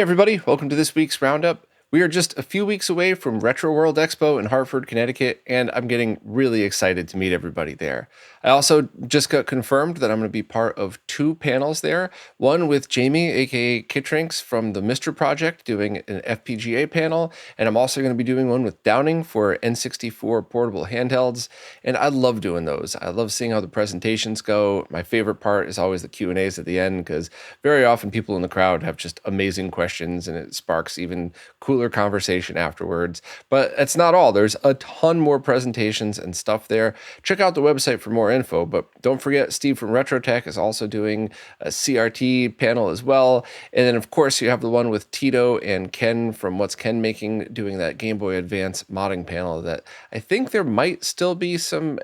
Hey everybody, welcome to this week's Roundup. We are just a few weeks away from Retro World Expo in Hartford, Connecticut, and I'm getting really excited to meet everybody there. I also just got confirmed that I'm going to be part of two panels there. One with Jamie, aka Kitrinks from the Mr. Project, doing an FPGA panel, and I'm also going to be doing one with Downing for N64 portable handhelds. And I love doing those. I love seeing how the presentations go. My favorite part is always the Q&As at the end, because very often people in the crowd have just amazing questions, and it sparks even cooler conversation afterwards. But it's not all. There's a ton more presentations and stuff there. Check out the website for more info, but don't forget Steve from RetroTech is also doing a CRT panel as well. And then of course you have the one with Tito and Ken from What's Ken Making doing that Game Boy Advance modding panel that I think there might still be some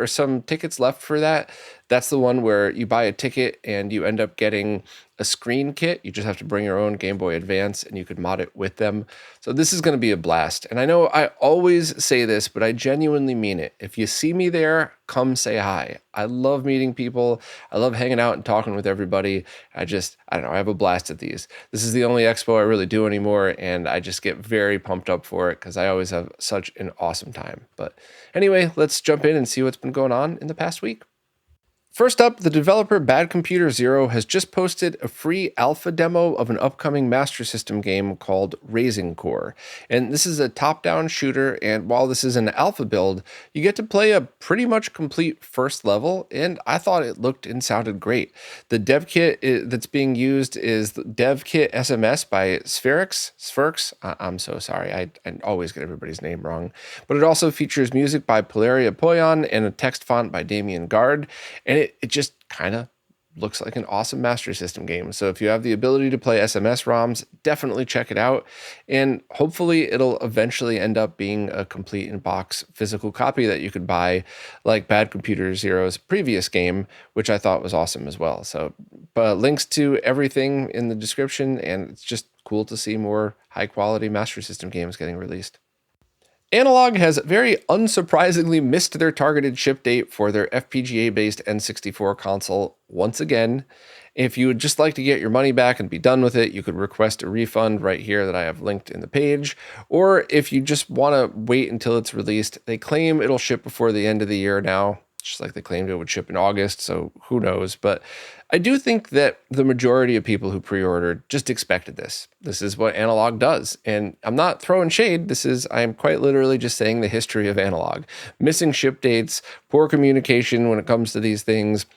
some tickets left for that. That's the one where you buy a ticket and you end up getting a screen kit. You just have to bring your own Game Boy Advance and you could mod it with them. So this is going to be a blast. And I know I always say this, but I genuinely mean it. If you see me there, come say hi. I love meeting people. I love hanging out and talking with everybody. I don't know, I have a blast at these. This is the only expo I really do anymore, and I just get very pumped up for it because I always have such an awesome time. But anyway, let's jump in and see what's been going on in the past week. First up, the developer Bad Computer Zero has just posted a free alpha demo of an upcoming Master System game called Raising Core. And this is a top-down shooter, and while this is an alpha build, you get to play a pretty much complete first level, and I thought it looked and sounded great. The dev kit that's being used is the dev kit SMS by Spherix. I'm so sorry, I always get everybody's name wrong. But it also features music by Polaria Poyon and a text font by Damien Gard, and it just kind of looks like an awesome Master System game. So if you have the ability to play SMS ROMs, definitely check it out. And hopefully it'll eventually end up being a complete in-box physical copy that you could buy, like Bad Computer Zero's previous game, which I thought was awesome as well. So links to everything in the description, and it's just cool to see more high-quality Master System games getting released. Analogue has very unsurprisingly missed their targeted ship date for their FPGA-based N64 console once again. If you would just like to get your money back and be done with it, you could request a refund right here that I have linked in the page. Or if you just want to wait until it's released, they claim it'll ship before the end of the year now, just like they claimed it would ship in August, so who knows. But I do think that the majority of people who pre-ordered just expected this. This is what Analogue does. And I'm not throwing shade. I am quite literally just saying the history of Analogue. Missing ship dates, poor communication when it comes to these things,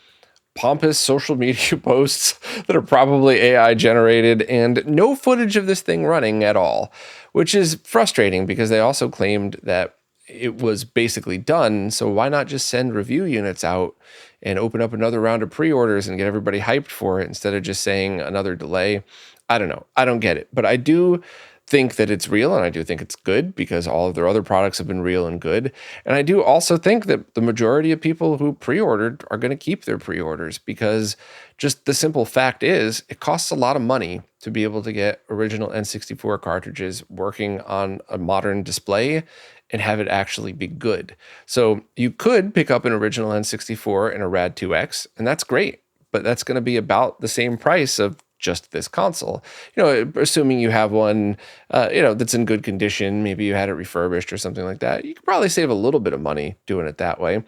pompous social media posts that are probably AI generated, and no footage of this thing running at all, which is frustrating because they also claimed that it was basically done. So why not just send review units out and open up another round of pre-orders and get everybody hyped for it instead of just saying another delay? I don't know. I don't get it. But I do think that it's real, and I do think it's good because all of their other products have been real and good. And I do also think that the majority of people who pre-ordered are going to keep their pre-orders, because just the simple fact is it costs a lot of money to be able to get original N64 cartridges working on a modern display and have it actually be good. So you could pick up an original N64 and a Rad2X, and that's great, but that's going to be about the same price of just this console. Assuming you have one, that's in good condition, maybe you had it refurbished or something like that, you could probably save a little bit of money doing it that way.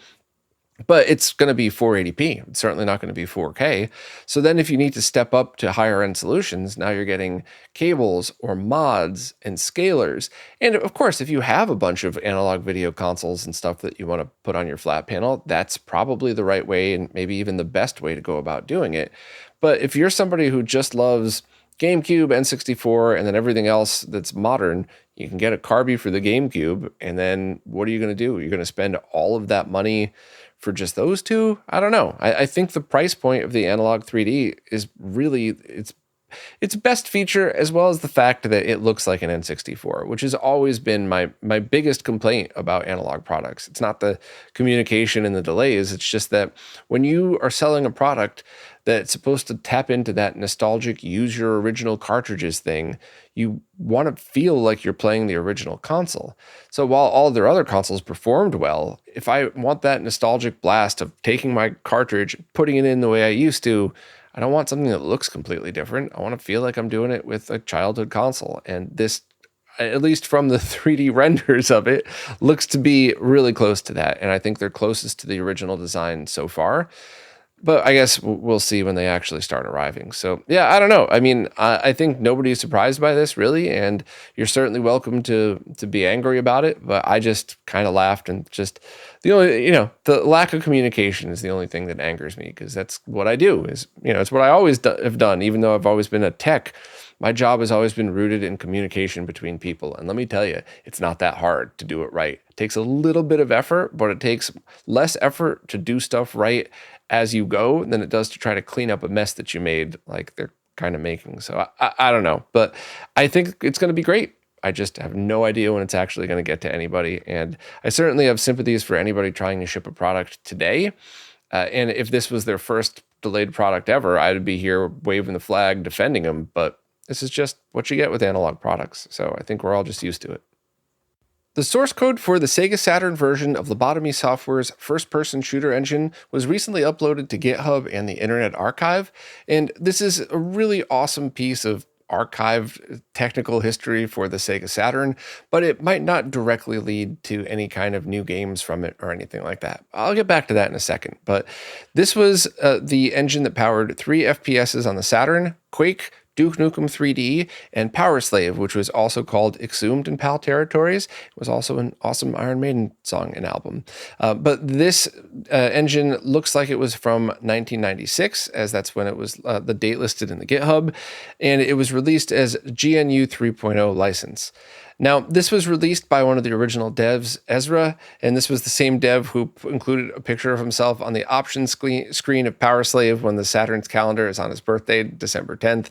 But it's going to be 480p. It's certainly not going to be 4K. So then if you need to step up to higher end solutions, now you're getting cables or mods and scalers. And of course, if you have a bunch of analog video consoles and stuff that you want to put on your flat panel, that's probably the right way and maybe even the best way to go about doing it. But if you're somebody who just loves GameCube, N64, and then everything else that's modern, you can get a Carby for the GameCube. And then what are you going to do? You're going to spend all of that money for just those two? I don't know. I think the price point of the Analogue 3D is really its best feature, as well as the fact that it looks like an N64, which has always been my biggest complaint about Analogue products. It's not the communication and the delays. It's just that when you are selling a product that's supposed to tap into that nostalgic use your original cartridges thing, you want to feel like you're playing the original console. So while all their other consoles performed well, if I want that nostalgic blast of taking my cartridge, putting it in the way I used to, I don't want something that looks completely different. I want to feel like I'm doing it with a childhood console. And this, at least from the 3D renders of it, looks to be really close to that. And I think they're closest to the original design so far. But I guess we'll see when they actually start arriving. So yeah, I don't know. I mean, I think nobody's surprised by this really, and you're certainly welcome to be angry about it. But I just kind of laughed, and just the only, the lack of communication is the only thing that angers me, because that's what I do. Is, it's what I always have done. Even though I've always been a tech, my job has always been rooted in communication between people. And let me tell you, it's not that hard to do it right. It takes a little bit of effort, but it takes less effort to do stuff right as you go than it does to try to clean up a mess that you made, like they're kind of making. So I don't know, but I think it's going to be great. I just have no idea when it's actually going to get to anybody. And I certainly have sympathies for anybody trying to ship a product today. And if this was their first delayed product ever, I'd be here waving the flag, defending them. But this is just what you get with analog products. So I think we're all just used to it. The source code for the Sega Saturn version of Lobotomy Software's first-person shooter engine was recently uploaded to GitHub and the Internet Archive, and this is a really awesome piece of archived technical history for the Sega Saturn, but it might not directly lead to any kind of new games from it or anything like that. I'll get back to that in a second, but this was the engine that powered 3 FPSs on the Saturn: Quake, Duke Nukem 3D, and Power Slave, which was also called Exhumed in PAL Territories. It was also an awesome Iron Maiden song and album. But this engine looks like it was from 1996, as that's when it was the date listed in the GitHub, and it was released as GNU 3.0 license. Now, this was released by one of the original devs, Ezra, and this was the same dev who included a picture of himself on the options screen of Power Slave when the Saturn's calendar is on his birthday, December 10th.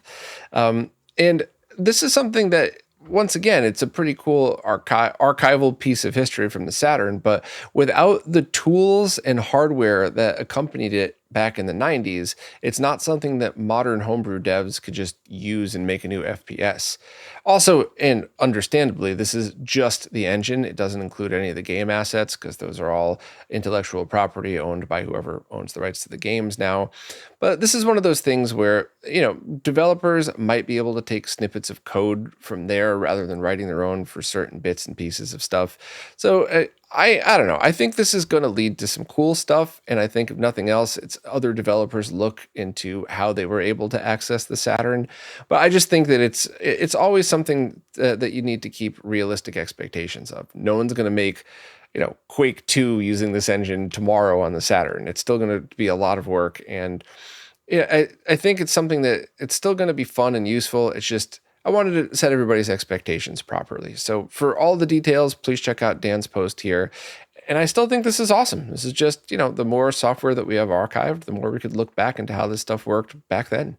And this is something that, once again, it's a pretty cool archival piece of history from the Saturn, but without the tools and hardware that accompanied it back in the 90s, it's not something that modern homebrew devs could just use and make a new FPS. Also, and understandably, this is just the engine. It doesn't include any of the game assets, because those are all intellectual property owned by whoever owns the rights to the games now. But this is one of those things where, developers might be able to take snippets of code from there rather than writing their own for certain bits and pieces of stuff. So I don't know. I think this is going to lead to some cool stuff. And I think if nothing else, it's other developers look into how they were able to access the Saturn. But I just think that it's always something that you need to keep realistic expectations of. No one's going to make, Quake 2 using this engine tomorrow on the Saturn. It's still going to be a lot of work. And yeah, I think it's something that it's still going to be fun and useful. It's just, I wanted to set everybody's expectations properly. So for all the details, please check out Dan's post here. And I still think this is awesome. This is just, the more software that we have archived, the more we could look back into how this stuff worked back then.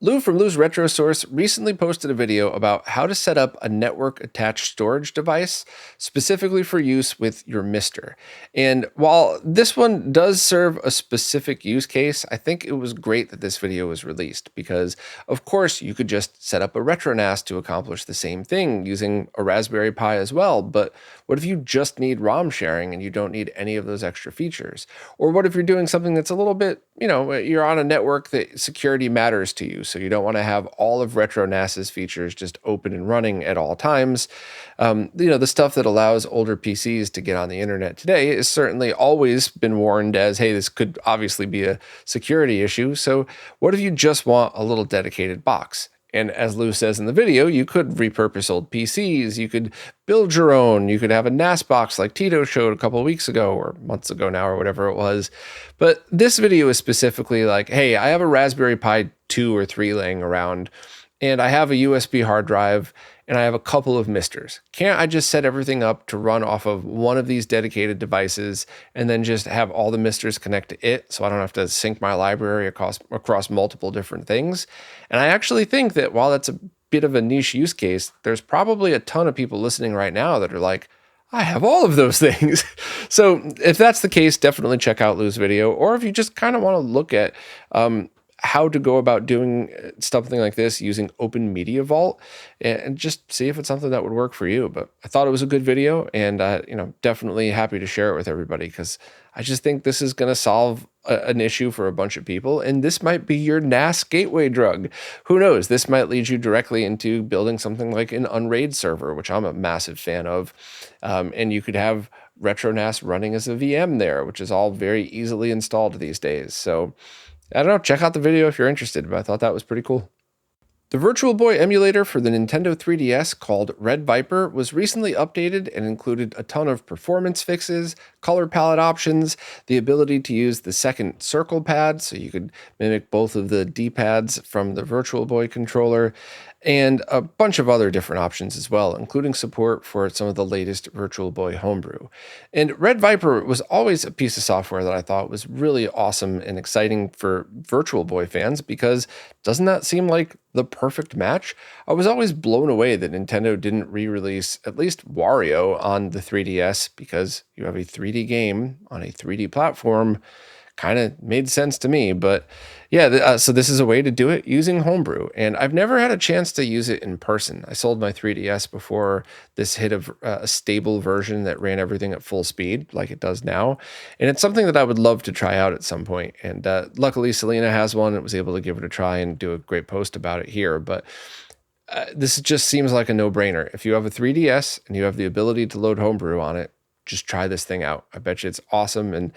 Lou from Lou's Retro Source recently posted a video about how to set up a network-attached storage device specifically for use with your Mister. And while this one does serve a specific use case, I think it was great that this video was released, because, of course, you could just set up a RetroNAS to accomplish the same thing using a Raspberry Pi as well. But what if you just need ROM sharing and you don't need any of those extra features? Or what if you're doing something that's a little bit, you're on a network that security matters to you, so you don't want to have all of RetroNAS's features just open and running at all times. The stuff that allows older PCs to get on the internet today has certainly always been warned as, hey, this could obviously be a security issue. So what if you just want a little dedicated box? And as Lou says in the video, you could repurpose old PCs, you could build your own, you could have a NAS box like Tito showed a couple of weeks ago or months ago now or whatever it was. But this video is specifically like, hey, I have a Raspberry Pi 2 or 3 laying around, and I have a USB hard drive, and I have a couple of Misters. Can't I just set everything up to run off of one of these dedicated devices and then just have all the Misters connect to it, so I don't have to sync my library across multiple different things? And I actually think that while that's a bit of a niche use case, there's probably a ton of people listening right now that are like, I have all of those things. So if that's the case, definitely check out Lou's video. Or if you just kind of want to look at how to go about doing something like this using Open Media Vault, and just see if it's something that would work for you. But I thought it was a good video, and definitely happy to share it with everybody, because I just think this is going to solve an issue for a bunch of people, and this might be your NAS gateway drug. Who knows? This might lead you directly into building something like an Unraid server, which I'm a massive fan of, and you could have RetroNAS running as a VM there, which is all very easily installed these days. So I don't know, check out the video if you're interested, but I thought that was pretty cool. The Virtual Boy emulator for the Nintendo 3DS, called Red Viper, was recently updated and included a ton of performance fixes, color palette options, the ability to use the second circle pad so you could mimic both of the D-pads from the Virtual Boy controller, and a bunch of other different options as well, including support for some of the latest Virtual Boy homebrew. And Red Viper was always a piece of software that I thought was really awesome and exciting for Virtual Boy fans, because doesn't that seem like the perfect match? I was always blown away that Nintendo didn't re-release at least Wario on the 3DS, because you have a 3D game on a 3D platform. Kind of made sense to me. But yeah, so this is a way to do it using homebrew, and I've never had a chance to use it in person. I sold my 3DS before this hit a stable version that ran everything at full speed like it does now, and it's something that I would love to try out at some point. And luckily Selena has one and was able to give it a try and do a great post about it here. But this just seems like a no-brainer. If you have a 3DS and you have the ability to load homebrew on it, just try this thing out. I bet you it's awesome. And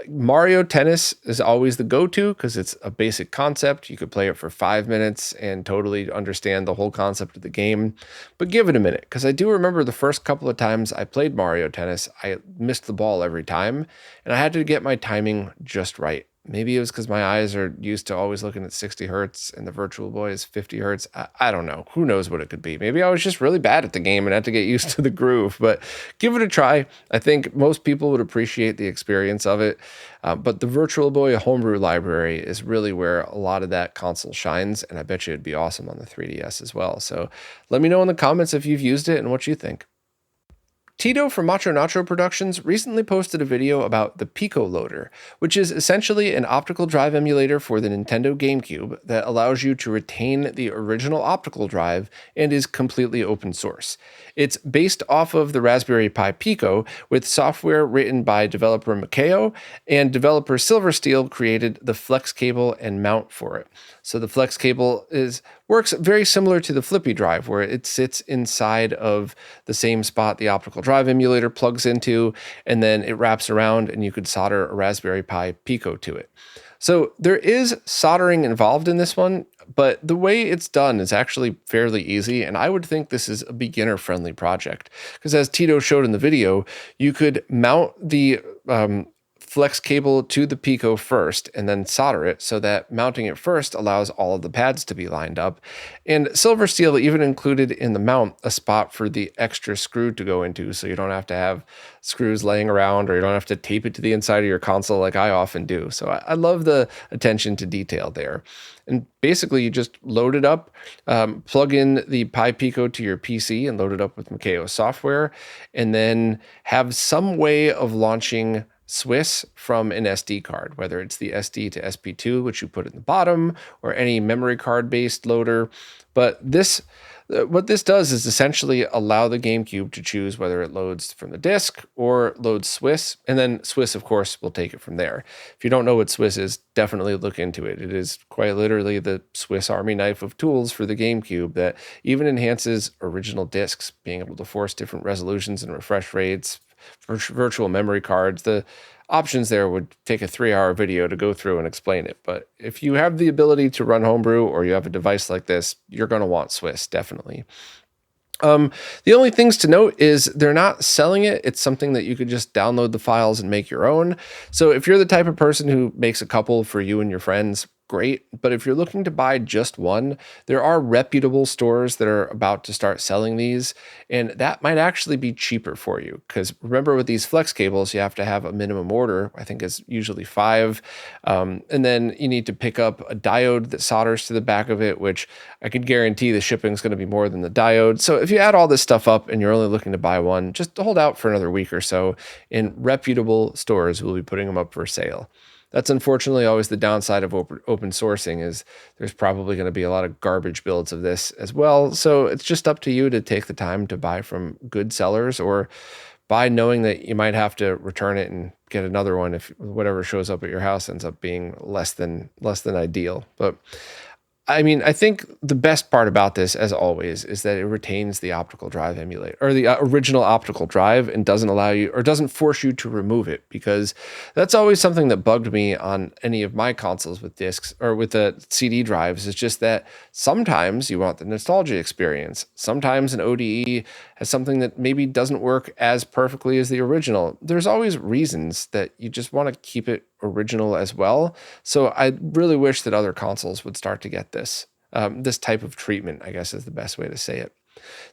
Mario Tennis is always the go-to because it's a basic concept. You could play it for 5 minutes and totally understand the whole concept of the game. But give it a minute, because I do remember the first couple of times I played Mario Tennis, I missed the ball every time, and I had to get my timing just right. Maybe it was because my eyes are used to always looking at 60 hertz and the Virtual Boy is 50 hertz. I don't know. Who knows what it could be? Maybe I was just really bad at the game and had to get used to the groove. But give it a try. I think most people would appreciate the experience of it. But the Virtual Boy homebrew library is really where a lot of that console shines. And I bet you it'd be awesome on the 3DS as well. So let me know in the comments if you've used it and what you think. Tito from Macho Nacho Productions recently posted a video about the Pico Loader, which is essentially an optical drive emulator for the Nintendo GameCube that allows you to retain the original optical drive and is completely open source. It's based off of the Raspberry Pi Pico, with software written by developer Makeo, and developer Silversteel created the flex cable and mount for it. So the flex cable works very similar to the flippy drive, where it sits inside of the same spot the optical drive emulator plugs into, and then it wraps around and you could solder a Raspberry Pi Pico to it. So there is soldering involved in this one, but the way it's done is actually fairly easy, and I would think this is a beginner-friendly project, because as Tito showed in the video, you could mount the flex cable to the Pico first and then solder it, so that mounting it first allows all of the pads to be lined up. And Silversteel even included in the mount a spot for the extra screw to go into, so you don't have to have screws laying around, or you don't have to tape it to the inside of your console like I often do. So I love the attention to detail there. And basically you just load it up, plug in the Pi Pico to your PC and load it up with Makeo software, and then have some way of launching Swiss from an SD card, whether it's the SD to SP2, which you put in the bottom, or any memory card based loader. But what this does is essentially allow the GameCube to choose whether it loads from the disk or loads Swiss, and then Swiss, of course, will take it from there. If you don't know what Swiss is, definitely look into it. It is quite literally the Swiss Army knife of tools for the GameCube that even enhances original discs, being able to force different resolutions and refresh rates, virtual memory cards. The options there would take a 3-hour video to go through and explain it. But if you have the ability to run homebrew, or you have a device like this, you're going to want Swiss, definitely. The only things to note is they're not selling it. It's something that you could just download the files and make your own. So if you're the type of person who makes a couple for you and your friends, great. But if you're looking to buy just one, there are reputable stores that are about to start selling these, and that might actually be cheaper for you. Because remember, with these flex cables, you have to have a minimum order. I think it's usually 5. And then you need to pick up a diode that solders to the back of it, which I can guarantee the shipping is going to be more than the diode. So if you add all this stuff up and you're only looking to buy one, just hold out for another week or so. In reputable stores, we'll be putting them up for sale. That's unfortunately always the downside of open sourcing, is there's probably going to be a lot of garbage builds of this as well. So it's just up to you to take the time to buy from good sellers, or buy knowing that you might have to return it and get another one if whatever shows up at your house ends up being less than ideal. But I mean, I think the best part about this, as always, is that it retains the optical drive emulator, or the original optical drive, and doesn't allow you, or doesn't force you to remove it, because that's always something that bugged me on any of my consoles with discs or with the CD drives. Is just that sometimes you want the nostalgia experience. Sometimes an ODE has something that maybe doesn't work as perfectly as the original. There's always reasons that you just want to keep it original as well. So I really wish that other consoles would start to get this. This type of treatment, I guess, is the best way to say it.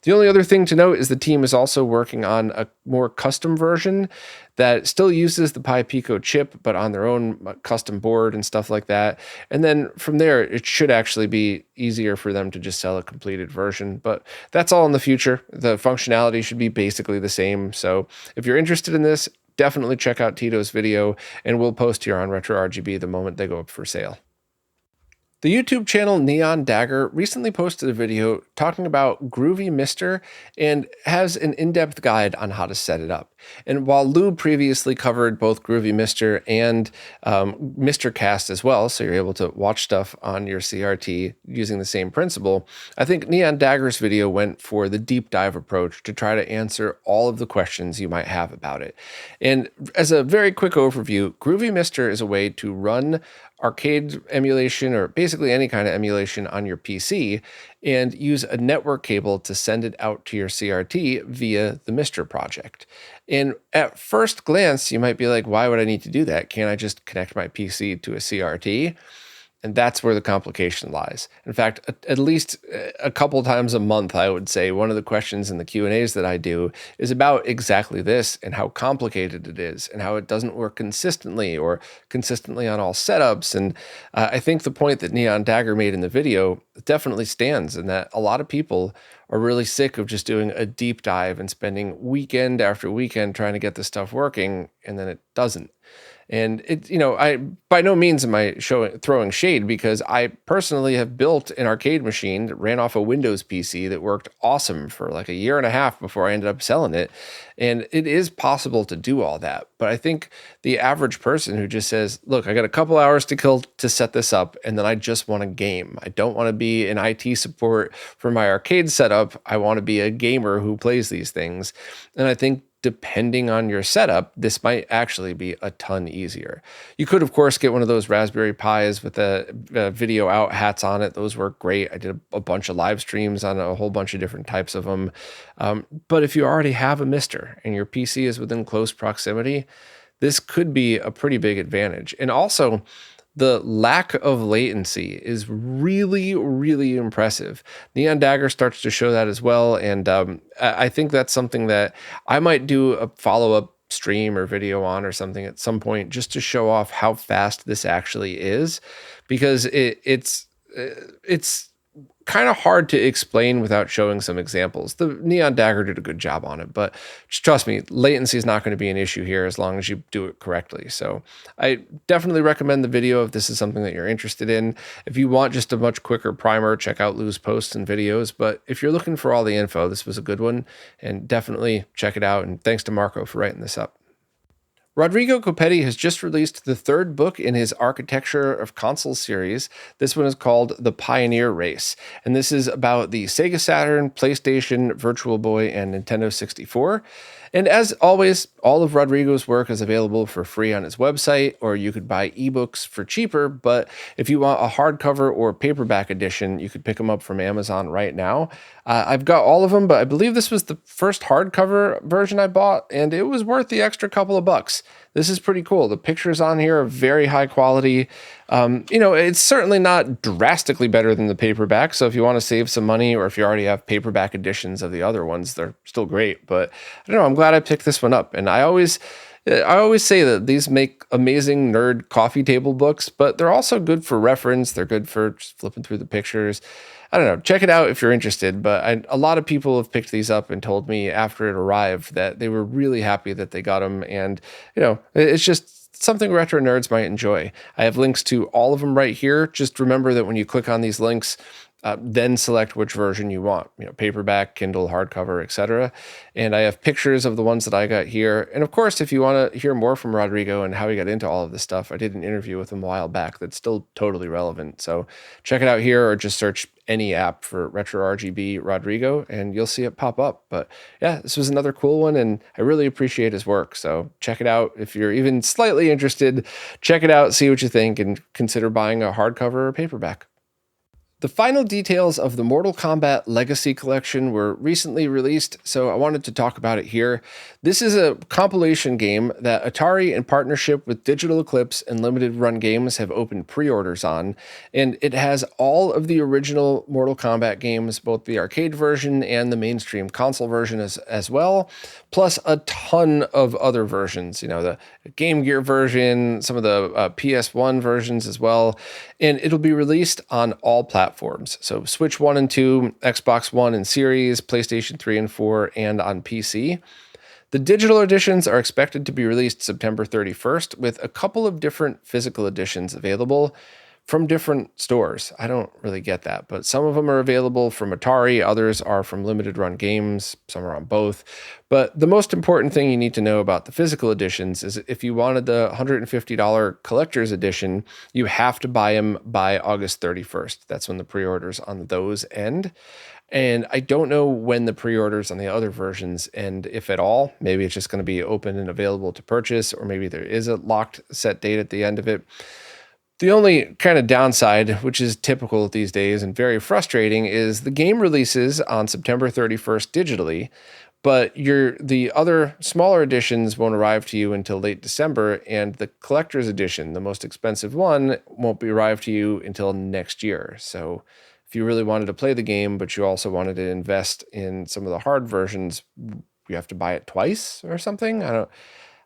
The only other thing to note is the team is also working on a more custom version that still uses the Pi Pico chip, but on their own custom board and stuff like that. And then from there, it should actually be easier for them to just sell a completed version. But that's all in the future. The functionality should be basically the same. So if you're interested in this, definitely check out Tito's video, and we'll post here on RetroRGB the moment they go up for sale. The YouTube channel Neon Dagger recently posted a video talking about Groovy Mister and has an in-depth guide on how to set it up. And while Lou previously covered both Groovy Mister and Mister Cast as well, so you're able to watch stuff on your CRT using the same principle, I think Neon Dagger's video went for the deep dive approach to try to answer all of the questions you might have about it. And as a very quick overview, Groovy Mister is a way to run arcade emulation, or basically any kind of emulation on your PC, and use a network cable to send it out to your CRT via the Mister project. And at first glance, you might be like, why would I need to do that? Can't I just connect my PC to a CRT? And that's where the complication lies. In fact, at least a couple times a month, I would say, one of the questions in the Q&As that I do is about exactly this, and how complicated it is, and how it doesn't work consistently, or consistently on all setups. And I think the point that Neon Dagger made in the video definitely stands, in that a lot of people are really sick of just doing a deep dive and spending weekend after weekend trying to get this stuff working, and then it doesn't. And it, I by no means am I throwing shade, because I personally have built an arcade machine that ran off a Windows PC that worked awesome for like a year and a half before I ended up selling it. And it is possible to do all that. But I think the average person who just says, look, I got a couple hours to kill to set this up, and then I just want a game. I don't want to be in IT support for my arcade setup. I want to be a gamer who plays these things. And I think, depending on your setup, this might actually be a ton easier. You could, of course, get one of those Raspberry Pis with the video out hats on it. Those work great. I did a bunch of live streams on a whole bunch of different types of them. But if you already have a Mister and your PC is within close proximity, this could be a pretty big advantage. And also, the lack of latency is really, really impressive. Neon Dagger starts to show that as well. And I think that's something that I might do a follow-up stream or video on, or something at some point, just to show off how fast this actually is, because it's kind of hard to explain without showing some examples. The Neon Dagger did a good job on it, but just trust me, latency is not going to be an issue here as long as you do it correctly. So I definitely recommend the video if this is something that you're interested in. If you want just a much quicker primer, check out Lou's posts and videos. But if you're looking for all the info, this was a good one, and definitely check it out. And thanks to Marco for writing this up. Rodrigo Copetti has just released the third book in his Architecture of Consoles series. This one is called The Pioneer Race, and this is about the Sega Saturn, PlayStation, Virtual Boy, and Nintendo 64. And as always, all of Rodrigo's work is available for free on his website, or you could buy ebooks for cheaper. But if you want a hardcover or paperback edition, you could pick them up from Amazon right now. I've got all of them, but I believe this was the first hardcover version I bought, and it was worth the extra couple of bucks. This is pretty cool. The pictures on here are very high quality. It's certainly not drastically better than the paperback. So if you want to save some money, or if you already have paperback editions of the other ones, they're still great. But I don't know, I'm glad I picked this one up. And I always say that these make amazing nerd coffee table books, but they're also good for reference. They're good for just flipping through the pictures. I don't know, check it out if you're interested. But a lot of people have picked these up and told me after it arrived that they were really happy that they got them. And, it's just something retro nerds might enjoy. I have links to all of them right here. Just remember that when you click on these links, then select which version you want, paperback, Kindle, hardcover, etc. And I have pictures of the ones that I got here. And of course, if you want to hear more from Rodrigo and how he got into all of this stuff, I did an interview with him a while back that's still totally relevant. So check it out here, or just search any app for RetroRGB Rodrigo and you'll see it pop up. But yeah, this was another cool one, and I really appreciate his work. So check it out. If you're even slightly interested, check it out, see what you think, and consider buying a hardcover or paperback. The final details of the Mortal Kombat Legacy Collection were recently released, so I wanted to talk about it here. This is a compilation game that Atari, in partnership with Digital Eclipse and Limited Run Games, have opened pre-orders on, and it has all of the original Mortal Kombat games, both the arcade version and the mainstream console version as well, plus a ton of other versions, the Game Gear version, some of the PS1 versions as well, and it'll be released on all platforms. So Switch 1 and 2, Xbox One and Series, PlayStation 3 and 4, and on PC. The digital editions are expected to be released September 31st, with a couple of different physical editions available from different stores. I don't really get that, but some of them are available from Atari, others are from Limited Run Games, some are on both. But the most important thing you need to know about the physical editions is if you wanted the $150 collector's edition, you have to buy them by August 31st. That's when the pre-orders on those end. And I don't know when the pre-orders on the other versions end, if at all. Maybe it's just going to be open and available to purchase, or maybe there is a locked set date at the end of it. The only kind of downside, which is typical these days and very frustrating, is the game releases on September 31st digitally, but the other smaller editions won't arrive to you until late December, and the collector's edition, the most expensive one, won't be arrive to you until next year. So if you really wanted to play the game, but you also wanted to invest in some of the hard versions, you have to buy it twice or something.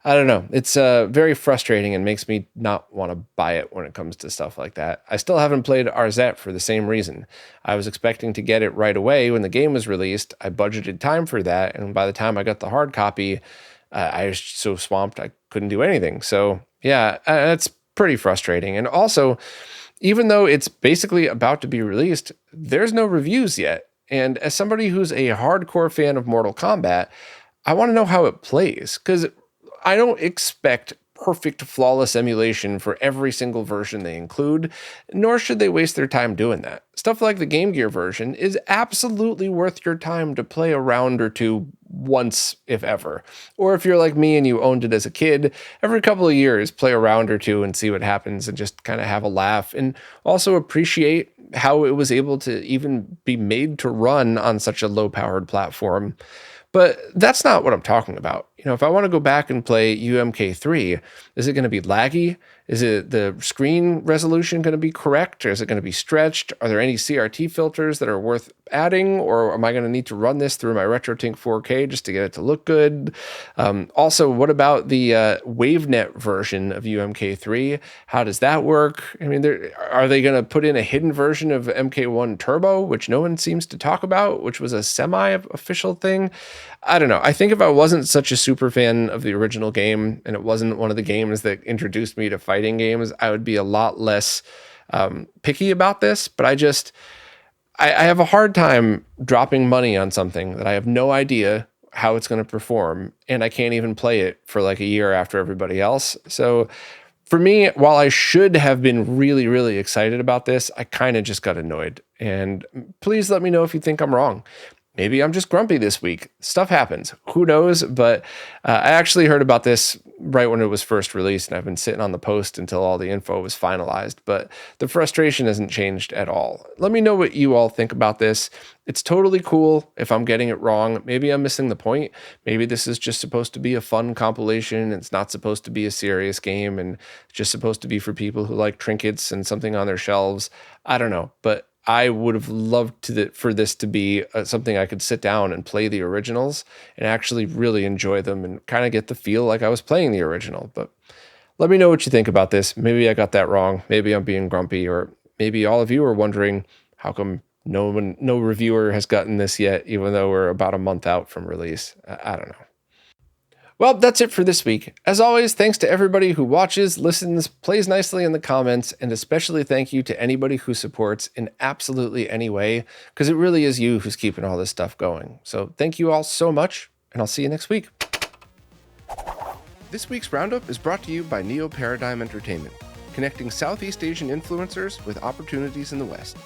I don't know. It's very frustrating and makes me not want to buy it when it comes to stuff like that. I still haven't played RZ for the same reason. I was expecting to get it right away when the game was released. I budgeted time for that, and by the time I got the hard copy, I was so swamped I couldn't do anything. So yeah, that's pretty frustrating. And also, even though it's basically about to be released, there's no reviews yet. And as somebody who's a hardcore fan of Mortal Kombat, I want to know how it plays, because I don't expect perfect, flawless emulation for every single version they include, nor should they waste their time doing that. Stuff like the Game Gear version is absolutely worth your time to play a round or two once, if ever. Or if you're like me and you owned it as a kid, every couple of years, play a round or two and see what happens and just kind of have a laugh, and also appreciate how it was able to even be made to run on such a low-powered platform. But that's not what I'm talking about. If I want to go back and play UMK3, is it going to be laggy? Is it the screen resolution going to be correct? Or is it going to be stretched? Are there any CRT filters that are worth adding? Or am I going to need to run this through my RetroTink 4K just to get it to look good? Also, what about the WaveNet version of UMK3? How does that work? I mean, are they going to put in a hidden version of MK1 Turbo, which no one seems to talk about, which was a semi-official thing? I don't know. I think if I wasn't such a super fan of the original game, and it wasn't one of the games that introduced me to fighting games, I would be a lot less picky about this. But I have a hard time dropping money on something that I have no idea how it's going to perform, and I can't even play it for like a year after everybody else. So for me, while I should have been really, really excited about this, I kind of just got annoyed. And please let me know if you think I'm wrong. Maybe I'm just grumpy this week. Stuff happens. Who knows? But I actually heard about this right when it was first released, and I've been sitting on the post until all the info was finalized. But the frustration hasn't changed at all. Let me know what you all think about this. It's totally cool if I'm getting it wrong. Maybe I'm missing the point. Maybe this is just supposed to be a fun compilation. It's not supposed to be a serious game, and it's just supposed to be for people who like trinkets and something on their shelves. I don't know. But I would have loved for this to be something I could sit down and play the originals and actually really enjoy them and kind of get the feel like I was playing the original. But let me know what you think about this. Maybe I got that wrong. Maybe I'm being grumpy, or maybe all of you are wondering how come no reviewer has gotten this yet, even though we're about a month out from release. I don't know. Well, that's it for this week. As always, thanks to everybody who watches, listens, plays nicely in the comments, and especially thank you to anybody who supports in absolutely any way, because it really is you who's keeping all this stuff going. So thank you all so much, and I'll see you next week. This week's Roundup is brought to you by Neo Paradigm Entertainment, connecting Southeast Asian influencers with opportunities in the West.